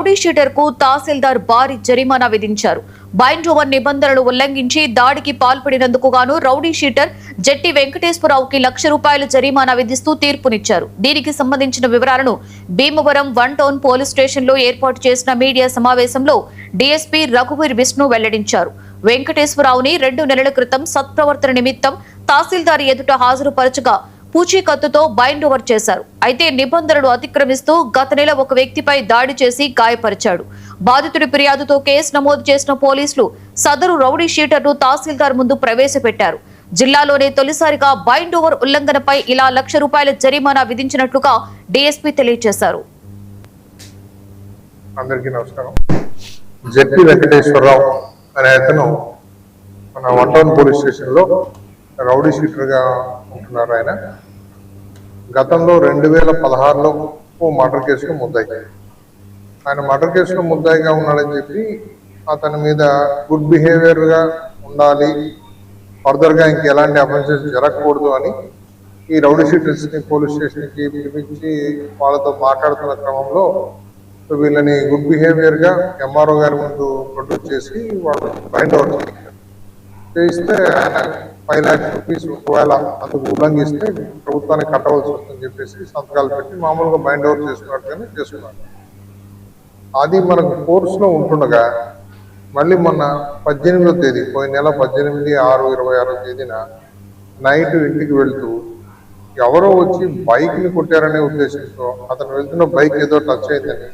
Rowdy sheeter కు తహసీల్దార్ భారీ జరిమానా విధించారు. బైండ్ ఓవర్ నిబంధనలు ఉల్లంఘించి దాడికి పాల్పడినందుకు గాను రౌడీ షీటర్ జట్టి వెంకటేశ్వరరావుకి ₹1,00,000 జరిమానా విధిస్తూ తీర్పునిచ్చారు. దీనికి సంబంధించిన వివరాలను భీమవరం 1 టౌన్ పోలీస్ స్టేషన్ లో ఏర్పాటు చేసిన మీడియా సమావేశంలో డీఎస్పీ రఘువీర్ విష్ణు వెల్లడించారు. వెంకటేశ్వరరావుని 2 నెలల క్రితం సత్ప్రవర్తన నిమిత్తం తహసీల్దార్ ఎదుట హాజరుపరచగా పూచీకత్తుతో బైండ్ ఓవర్ చేశారు. అయితే నిబంధనలు అతిక్రమిస్తూ గత నెల ఒక వ్యక్తిపై దాడి చేసి గాయపరిచాడు. బాధితుడి ఫిర్యాదుతో కేసు నమోదు చేసిన పోలీసులు సదరు రౌడీ షీటర్ను తహసీల్దార్ ముందు ప్రవేశపెట్టారు. జిల్లాలోనే తొలిసారిగా బైండ్ ఓవర్ ఉల్లంఘనపై ఇలా ₹1,00,000 జరిమానా విధించినట్లుగా డీఎస్పీ తెలియజేశారు. అందరికీ నమస్కారం. జట్టి వెంకటేశ్వరరావు అనే అతను మన 1 టౌన్ పోలీస్ స్టేషన్ లో రౌడీ షీటర్ గా ఉంటున్నారు. ఆయన గతంలో 2016లో మర్డర్ కేసులో ముద్దాయి. ఆయన మర్డర్ కేసులో ముద్దాయిగా ఉన్నాడని చెప్పి అతని మీద గుడ్ బిహేవియర్ గా ఉండాలి, ఫర్దర్ గా ఇంకెలాంటి అఫెన్సెస్ జరగకూడదు అని ఈ రౌడీ షీటర్స్ ని పోలీస్ స్టేషన్ కి పిలిపించి వాళ్ళతో మాట్లాడుతున్న క్రమంలో వీళ్ళని గుడ్ బిహేవియర్ గా ఎంఆర్ఓ గారి ముందు ప్రొడ్యూస్ చేసి వాళ్ళు బైండ్ ఓవర్ చేయిస్తే ఆయన ₹5,00,000 ఒకవేళ అందుకు ఉల్లంఘిస్తే ప్రభుత్వానికి కట్టవలసి వస్తుందని చెప్పేసి సంతకాలు పెట్టి మామూలుగా బైండ్ ఓవర్ చేసుకున్నట్టుగానే చేసుకున్నారు. అది మనకు కోర్సులో ఉంటుండగా మళ్ళీ మొన్న 18వ తేదీ, పోయిన నెల 18/6/26 తేదీన నైట్ ఇంటికి వెళ్తూ ఎవరో వచ్చి బైక్ ని కొట్టారనే ఉద్దేశంతో అతను వెళ్తున్న బైక్ ఏదో టచ్ అయిందని,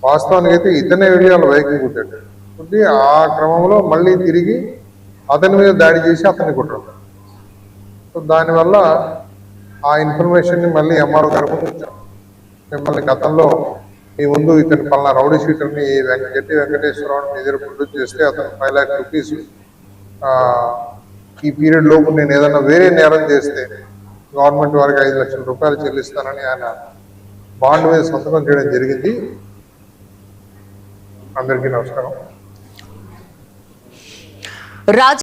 వాస్తవానికి అయితే ఇతనే వెళ్ళి వాళ్ళ బైక్ ని కొట్టాడు. కొట్టి ఆ క్రమంలో మళ్ళీ తిరిగి అతని మీద దాడి చేసి అతన్ని కొట్టాడు. సో దానివల్ల ఆ ఇన్ఫర్మేషన్ ని మళ్ళీ ఎంఆర్ఓ గారు ముందు ఇచ్చారు. మిమ్మల్ని గతంలో మీ ముందు ఇతని పలానా రౌడీ షీటర్ ని జట్టి వెంకటేశ్వరరావు మీ దగ్గర ప్రొడ్యూస్ చేస్తే అతను ₹5,00,000 ఈ పీరియడ్ లోపు నేను ఏదైనా వేరే నేరం చేస్తే గవర్నమెంట్ వారికి ₹5,00,000 చెల్లిస్తానని ఆయన బాండ్ మీద సంతకం చేయడం జరిగింది. అందరికీ నమస్కారం.